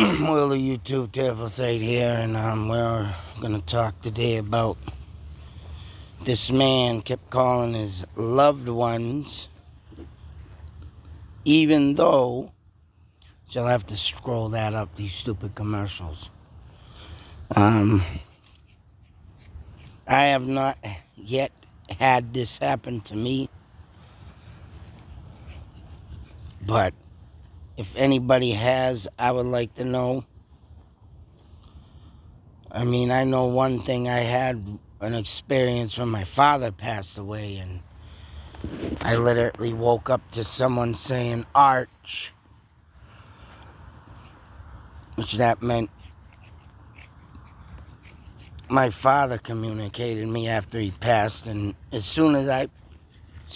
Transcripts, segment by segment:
Well, the YouTube Tafelsite here, and we're gonna talk today about this man kept calling his loved ones, even though she'll have to scroll that up, these stupid commercials. I have not yet had this happen to me, but if anybody has, I would like to know. I mean, I know one thing. I had an experience when my father passed away, and I literally woke up to someone saying Arch, which that meant my father communicated me after he passed, and as soon as I,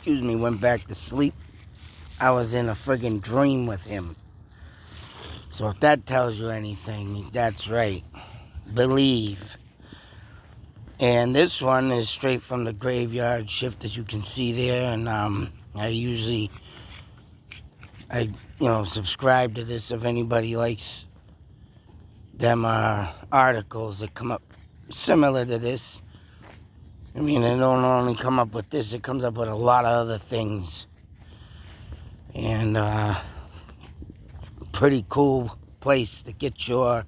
went back to sleep, I was in a friggin' dream with him. So if that tells you anything, that's right. Believe. And this one is straight from the graveyard shift, as you can see there, and I subscribe to this if anybody likes them articles that come up similar to this. I mean, it don't only come up with this, it comes up with a lot of other things. And pretty cool place to get your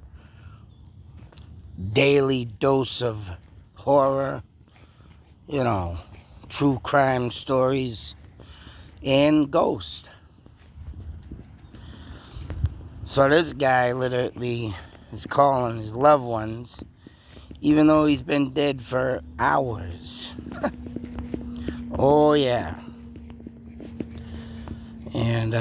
daily dose of horror, true crime stories, and ghost. So this guy literally is calling his loved ones, even though he's been dead for hours. Oh, yeah. And,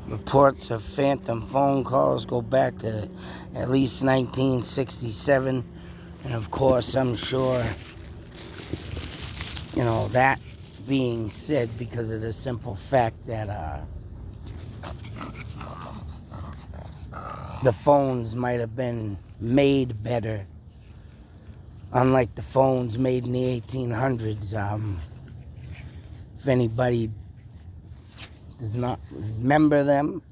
reports of phantom phone calls go back to at least 1967. And, of course, I'm sure, that being said because of the simple fact that, the phones might have been made better, unlike the phones made in the 1800s. If anybody does not remember them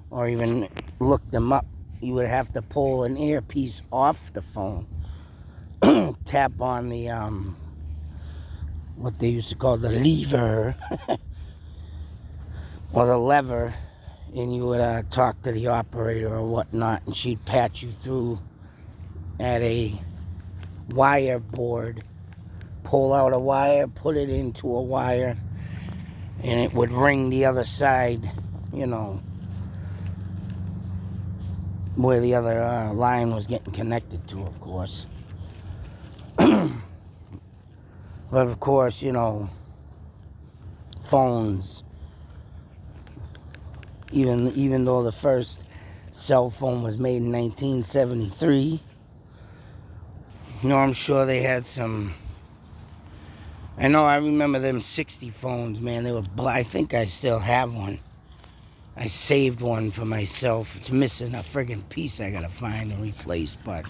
or even look them up, you would have to pull an earpiece off the phone, tap on the what they used to call the lever or the lever, and you would talk to the operator or whatnot, and she'd patch you through at a wire board, pull out a wire, put it into a wire, and it would ring the other side, where the other line was getting connected to, of course. But of course, phones, even though the first cell phone was made in 1973, I'm sure they had some. I remember them 60 phones, man. They were I think I still have one. I saved one for myself. It's missing a friggin' piece I gotta find and replace, but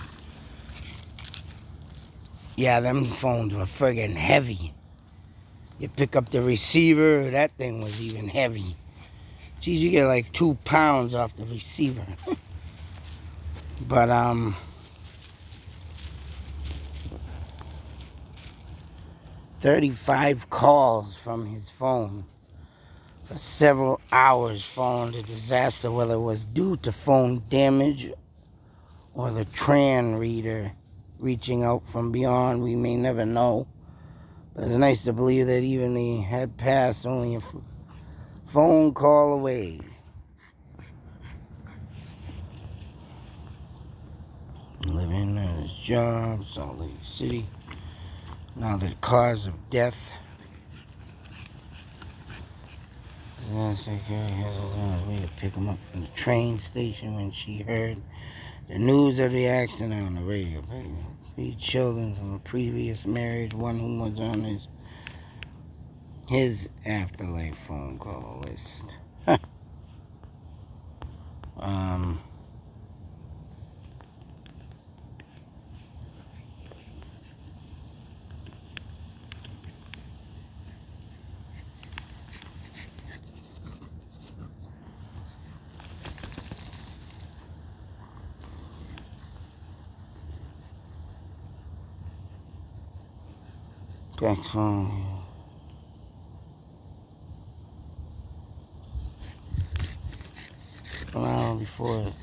yeah, them phones were friggin' heavy. You pick up the receiver, that thing was even heavy. Geez, you get like 2 pounds off the receiver. But 35 calls from his phone for several hours following the disaster, whether it was due to phone damage or the TRAN reader reaching out from beyond, we may never know. But it's nice to believe that even he had passed only a phone call away. Living at his job, Salt Lake City. Now the cause of death. The secretary had a way to pick him up from the train station when she heard the news of the accident on the radio. 3 children from a previous marriage, one who was on his afterlife phone call list. Back phone. An hour before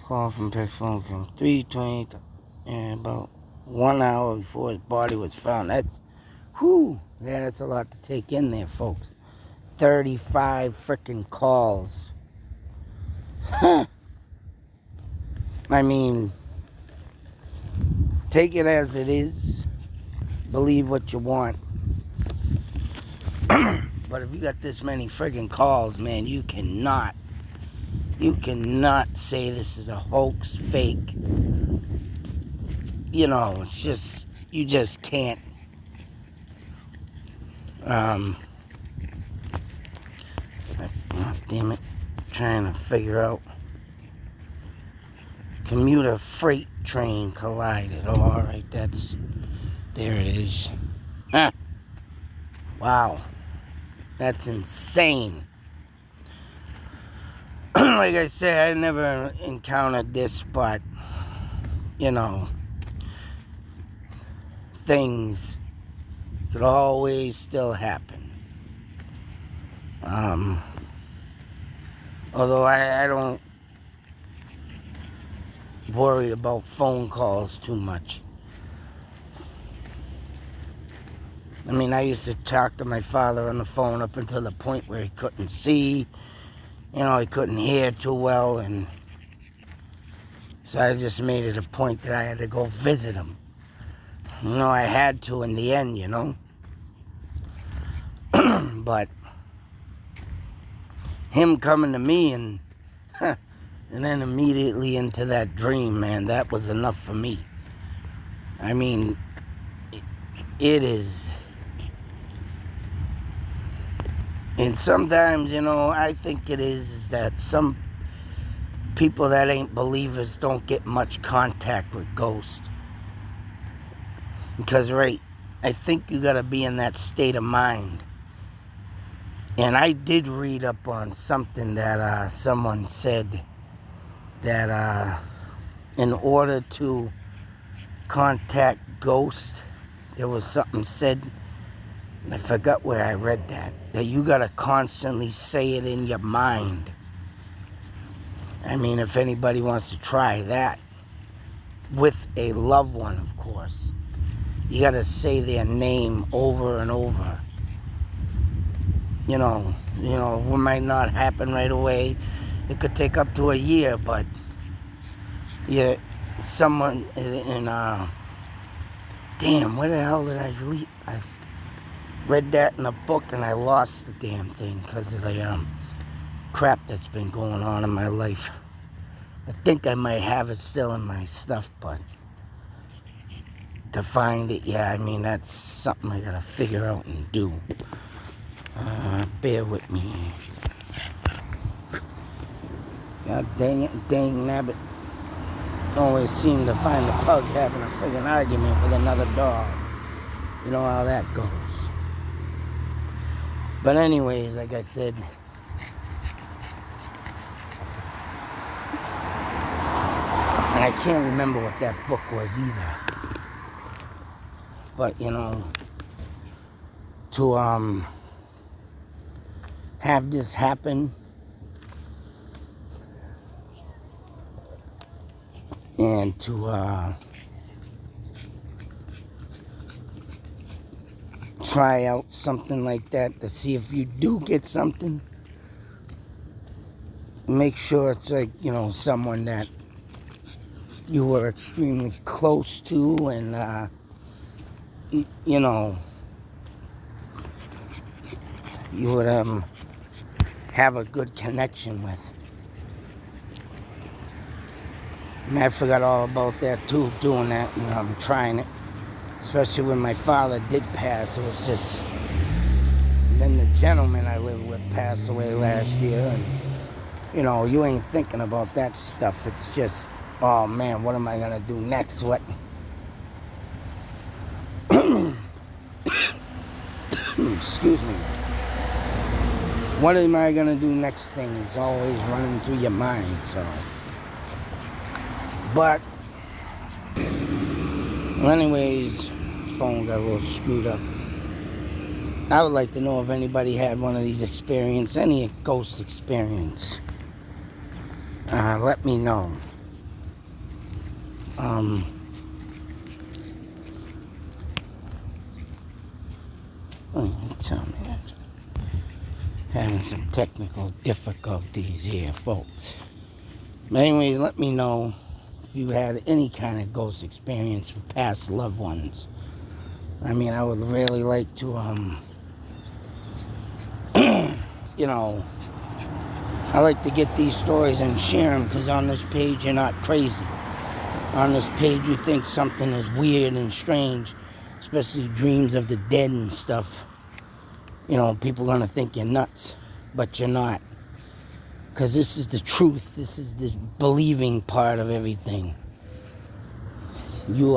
call from Peck phone from 3:20 and about 1 hour before his body was found. That's yeah, that's a lot to take in there, folks. 35 freaking calls. I mean, take it as it is. Believe what you want. But if you got this many friggin' calls, man, you cannot say this is a hoax, fake. You know, it's just, you just can't. Oh, damn it. Trying to figure out. Commuter freight train collided. Oh, all right, there it is. Huh. Wow. That's insane. Like I said, I never encountered this, but, you know, things could always still happen. Although I don't worry about phone calls too much. I mean, I used to talk to my father on the phone up until the point where he couldn't see. You know, he couldn't hear too well, and so I just made it a point that I had to go visit him. You know, I had to in the end, you know. But him coming to me and then immediately into that dream, man, that was enough for me. I mean, it is. And sometimes, you know, I think it is that some people that ain't believers don't get much contact with ghosts. Because, right, I think you got to be in that state of mind. And I did read up on something that someone said that in order to contact ghosts, there was something said, I forgot where I read that you gotta constantly say it in your mind. I mean, if anybody wants to try that, with a loved one, of course, you gotta say their name over and over. You know, it might not happen right away. It could take up to a year, but yeah, someone in damn, where the hell did I read? I read that in a book and I lost the damn thing because of the crap that's been going on in my life. I think I might have it still in my stuff, but to find it, yeah, I mean, that's something I gotta figure out and do. Bear with me. God dang it, dang nabbit. Always seem to find a pug having a friggin' argument with another dog. You know how that goes. But anyways, like I said, and I can't remember what that book was either. But, you know, to have this happen and to try out something like that to see if you do get something, make sure it's like, you know, someone that you were extremely close to and you know, you would have a good connection with. And I forgot all about that too, doing that and trying it. Especially when my father did pass. It was just, then the gentleman I lived with passed away last year, and you know, you ain't thinking about that stuff. It's just, oh man, what am I gonna do next? What? Excuse me. What am I gonna do next thing is always running through your mind, so. But, well, anyways, phone got a little screwed up. I would like to know if anybody had one of these experiences, any ghost experience. Let me know. Tell me that. Having some technical difficulties here, folks. But anyways, let me know if you had any kind of ghost experience with past loved ones. I mean, I would really like to, you know, I like to get these stories and share them, because on this page you're not crazy. On this page you think something is weird and strange, especially dreams of the dead and stuff. You know, people are going to think you're nuts, but you're not. Because this is the truth. This is the believing part of everything. If you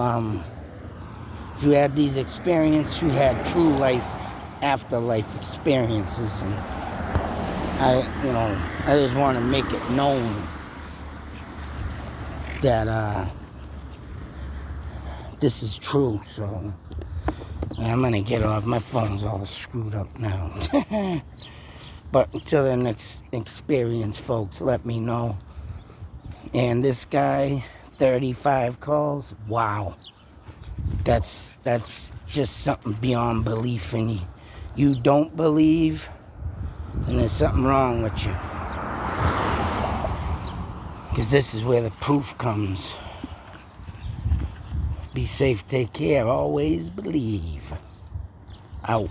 had these experiences, you had true life, afterlife experiences. And I just want to make it known that this is true. So I'm going to get off. My phone's all screwed up now. But until the next experience, folks, let me know. And this guy, 35 calls, wow. That's just something beyond belief. And you don't believe, and there's something wrong with you. Because this is where the proof comes. Be safe, take care, always believe. Out.